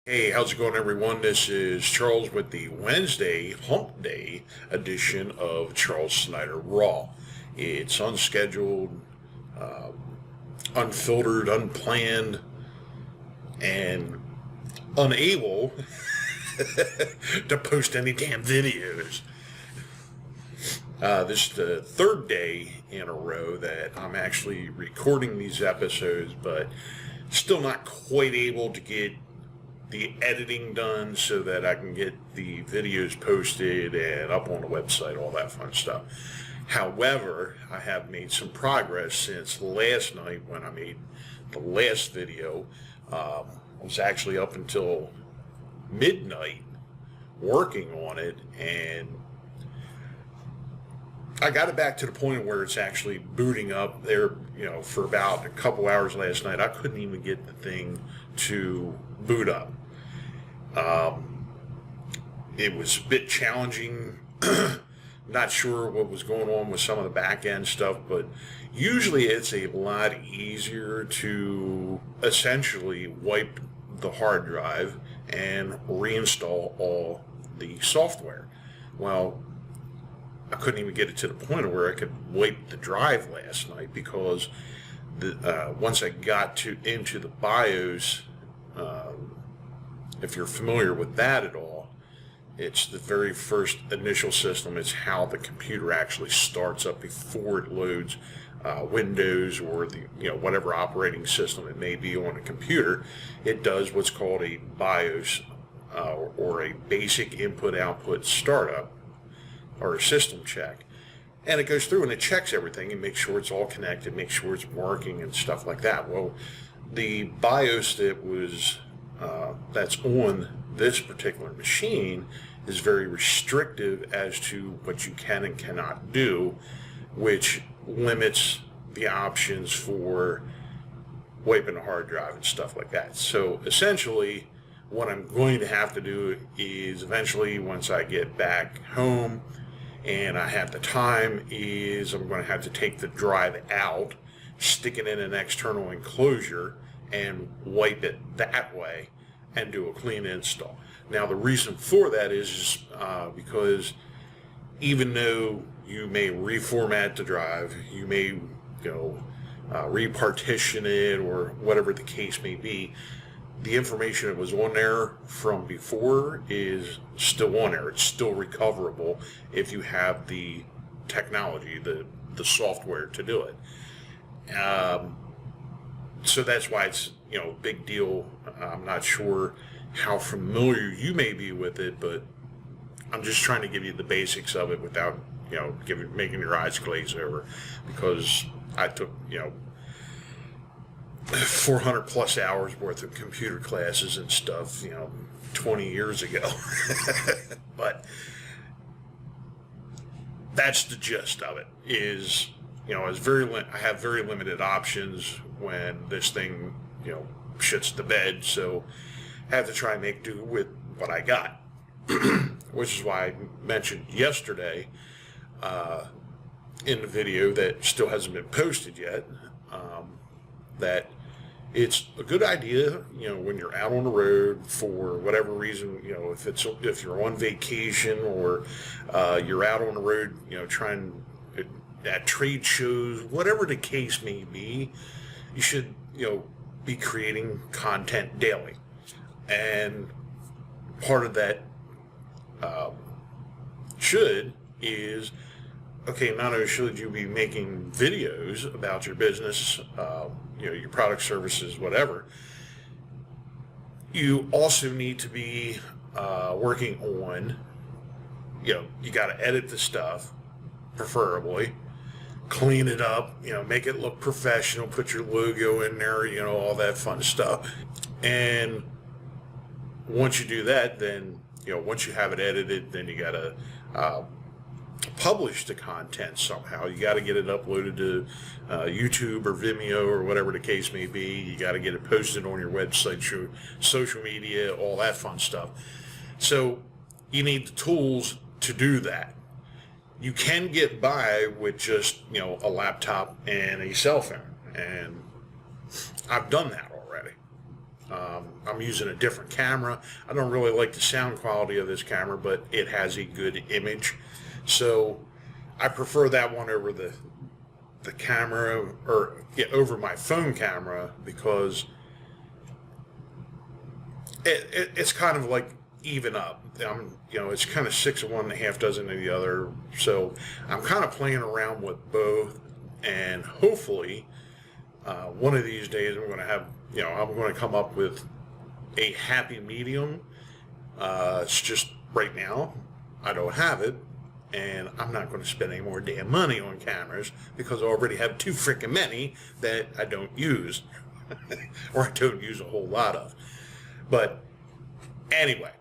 Hey, how's it going, everyone? This is Charles with the Wednesday Hump Day edition of Charles Snyder Raw. It's unscheduled, uh, unfiltered, unplanned, and unable to post any damn videos. This is the third day in a row that I'm actually recording these episodes, but still not quite able to get the editing done so that I can get the videos posted and up on the website, all that fun stuff. However, I have made some progress since last night when I made the last video. I was actually up until midnight working on it, and I got it back to the point where it's actually booting up there, for about a couple hours last night. I couldn't even get the thing to boot up. It was a bit challenging. Not sure what was going on with some of the back end stuff, but usually it's a lot easier to essentially wipe the hard drive and reinstall all the software. Well, I couldn't even get it to the point where I could wipe the drive last night because once I got into the BIOS, if you're familiar with that at all, it's the very first initial system. It's how the computer actually starts up before it loads Windows or the whatever operating system it may be on a computer. It does what's called a BIOS or a basic input-output startup or a system check, and it goes through and it checks everything and makes sure it's all connected, makes sure it's working and stuff like that. Well, the BIOS that was that's on this particular machine is very restrictive as to what you can and cannot do, which limits the options for wiping a hard drive and stuff like that. So essentially what I'm going to have to do is eventually, once I get back home and I have the time, is I'm going to have to take the drive out, stick it in an external enclosure, and wipe it that way and do a clean install. Now, the reason for that is because even though you may reformat the drive, you may repartition it or whatever the case may be, the information that was on there from before is still on there. It's still recoverable if you have the technology, the software to do it. So that's why it's a big deal. I'm not sure how familiar you may be with it, but I'm just trying to give you the basics of it without making your eyes glaze over, because I took 400 plus hours worth of computer classes and stuff 20 years ago. But that's the gist of it. Is I have very limited options when this thing shits the bed, so I have to try and make do with what I got. Which is why I mentioned yesterday in the video that still hasn't been posted yet, that it's a good idea, when you're out on the road for whatever reason, if you're on vacation or you're out on the road, trying at trade shows, whatever the case may be, you should, be creating content daily. And part of that is, okay, not only should you be making videos about your business, your product, services, whatever, you also need to be working on, you got to edit the stuff, preferably, clean it up, make it look professional, put your logo in there, all that fun stuff. And once you do that, then, once you have it edited, then you got to publish the content somehow. You got to get it uploaded to YouTube or Vimeo or whatever the case may be. You got to get it posted on your website, your social media, all that fun stuff. So you need the tools to do that. You can get by with just, a laptop and a cell phone, and I've done that already. I'm using a different camera. I don't really like the sound quality of this camera, but it has a good image. So I prefer that one over the camera, or over my phone camera, because it's kind of like even up. It's kind of 6 of one and a half dozen of the other. So I'm kind of playing around with both, and hopefully one of these days I'm going to come up with a happy medium. It's just right now I don't have it, and I'm not going to spend any more damn money on cameras because I already have too freaking many that I don't use, or I don't use a whole lot of. But anyway,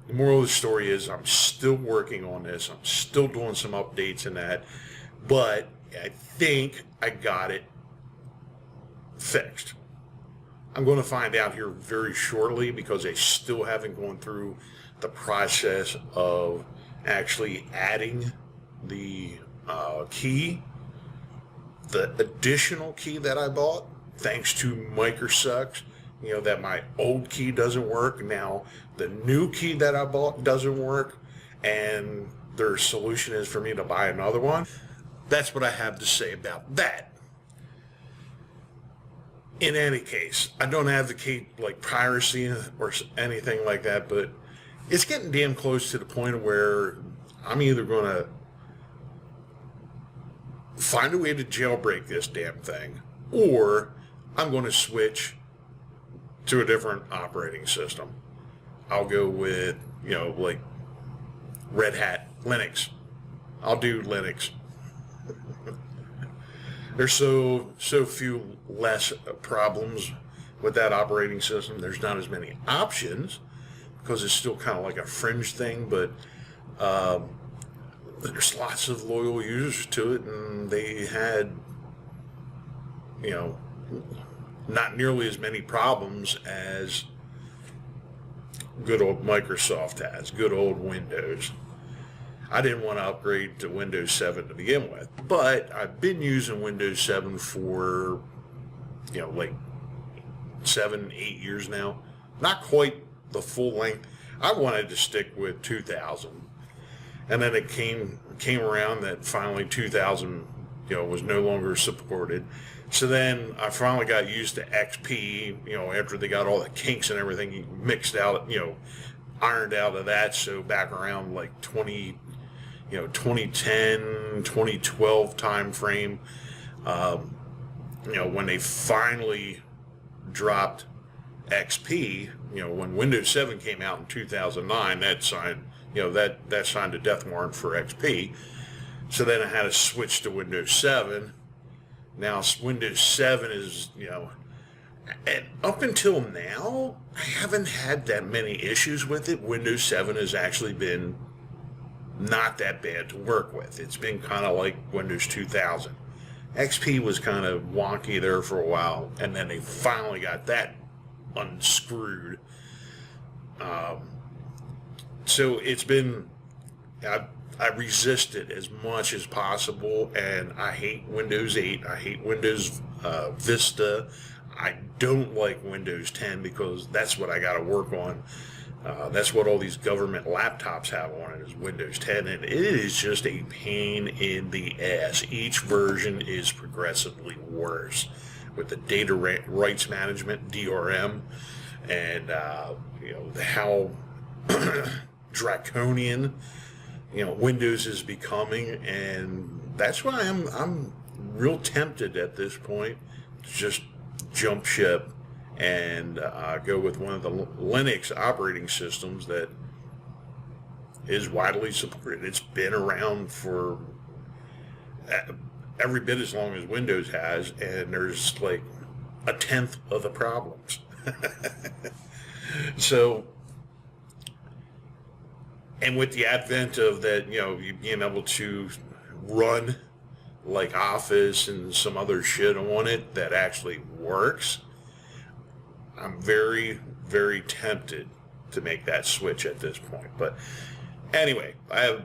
the moral of the story is I'm still working on this. I'm still doing some updates and that, but I think I got it fixed. I'm going to find out here very shortly, because I still haven't gone through the process of actually adding the key, the additional key that I bought, thanks to Microsoft. That my old key doesn't work. Now the new key that I bought doesn't work, and their solution is for me to buy another one. That's what I have to say about that. In any case, I don't advocate like piracy or anything like that, but it's getting damn close to the point where I'm either going to find a way to jailbreak this damn thing, or I'm going to switch to a different operating system. I'll go with, like Red Hat, Linux. I'll do Linux. There's so few less problems with that operating system. There's not as many options because it's still kind of like a fringe thing, but there's lots of loyal users to it, and they had, not nearly as many problems as good old Microsoft has, good old Windows. I didn't want to upgrade to Windows 7 to begin with, but I've been using Windows 7 for, like 7, 8 years now. Not quite the full length. I wanted to stick with 2000. And then it came around that finally 2000, was no longer supported. So then I finally got used to XP, after they got all the kinks and everything mixed out, ironed out of that. So back around like 2010, 2012 time frame, when they finally dropped XP, when Windows 7 came out in 2009, that signed a death warrant for XP. So then I had to switch to Windows 7. Now Windows 7 is, and up until now, I haven't had that many issues with it. Windows 7 has actually been not that bad to work with. It's been kind of like Windows 2000. XP was kind of wonky there for a while, and then they finally got that unscrewed. So it's been, I resist it as much as possible, and I hate Windows 8. I hate Windows Vista. I don't like Windows 10 because that's what I got to work on. That's what all these government laptops have on it, is Windows 10, and it is just a pain in the ass. Each version is progressively worse with the data rights management, DRM, and how draconian Windows is becoming, and that's why I'm real tempted at this point to just jump ship and go with one of the Linux operating systems that is widely supported. It's been around for every bit as long as Windows has, and there's like a tenth of the problems. So, and with the advent of that, you being able to run like Office and some other shit on it that actually works, I'm very, very tempted to make that switch at this point. But anyway, I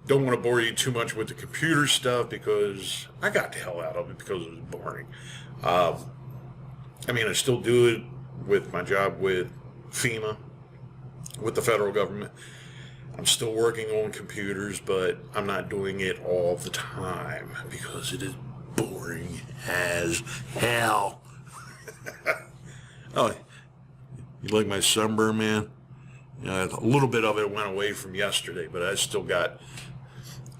don't want to bore you too much with the computer stuff because I got the hell out of it because it was boring. I still do it with my job with FEMA, with the federal government. I'm still working on computers, but I'm not doing it all the time because it is boring as hell. Oh, you like my sunburn, man? You know, a little bit of it went away from yesterday, but I still got...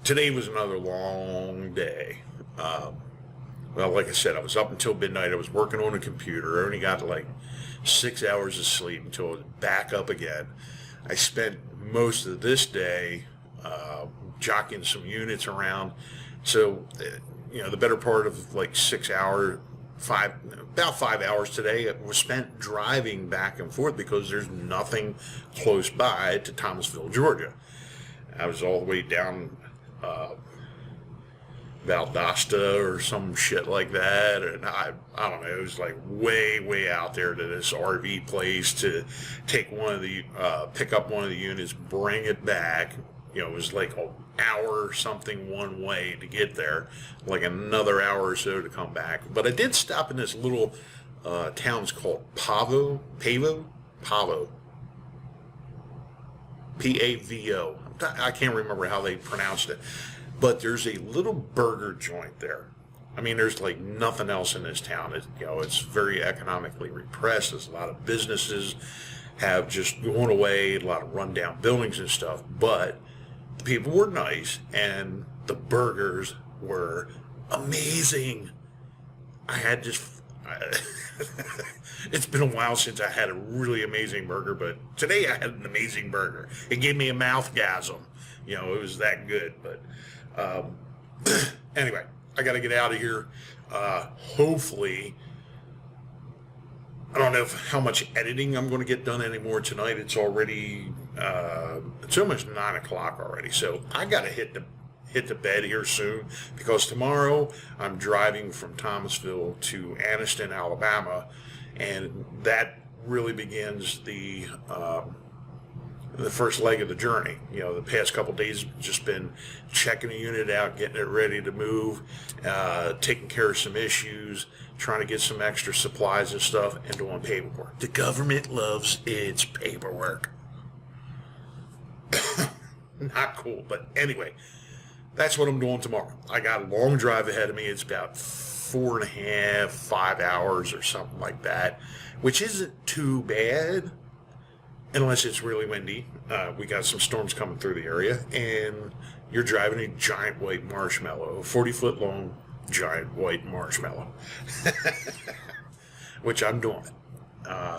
Today was another long day. Well, like I said, I was up until midnight. I was working on a computer. I only got like 6 hours of sleep until I was back up again. I spent most of this day jockeying some units around. So, the better part of like 6 hours, about 5 hours today was spent driving back and forth because there's nothing close by to Thomasville, Georgia. I was all the way down Valdosta or some shit like that, and I don't know, it was like way out there to this RV place to take pick up one of the units, bring it back. It was like an hour or something one way to get there, like another hour or so to come back. But I did stop in this little town called Pavo, Pavo, P-A-V-O. I can't remember how they pronounced it. But there's a little burger joint there. I mean, there's like nothing else in this town. It's very economically repressed. There's a lot of businesses have just gone away, a lot of rundown buildings and stuff. But the people were nice, and the burgers were amazing. It's been a while since I had a really amazing burger, but today I had an amazing burger. It gave me a mouthgasm. It was that good. But anyway, I got to get out of here. Hopefully, I don't know how much editing I'm going to get done anymore tonight. It's already, it's almost 9 o'clock already. So I got to hit the bed here soon, because tomorrow I'm driving from Thomasville to Anniston, Alabama, and that really begins the first leg of the journey. The past couple days have just been checking the unit out, getting it ready to move, taking care of some issues, trying to get some extra supplies and stuff, and doing paperwork. The government loves its paperwork. Not cool, but anyway, that's what I'm doing tomorrow. I got a long drive ahead of me. It's about 4.5, 5 hours or something like that, which isn't too bad. Unless it's really windy. We got some storms coming through the area, and you're driving a giant white marshmallow, a 40-foot long giant white marshmallow, which I'm doing.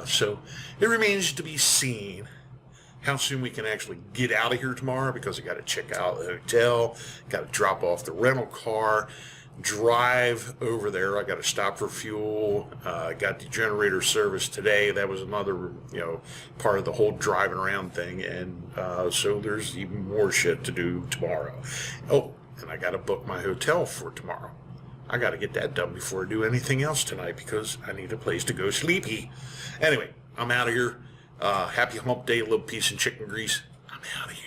So it remains to be seen how soon we can actually get out of here tomorrow, because I got to check out the hotel, got to drop off the rental car, drive over there. I got to stop for fuel. Got the generator service today. That was another, part of the whole driving around thing. And so there's even more shit to do tomorrow. Oh, and I got to book my hotel for tomorrow. I got to get that done before I do anything else tonight, because I need a place to go sleepy. Anyway, I'm out of here. Happy hump day, a little piece of chicken grease. I'm out of here.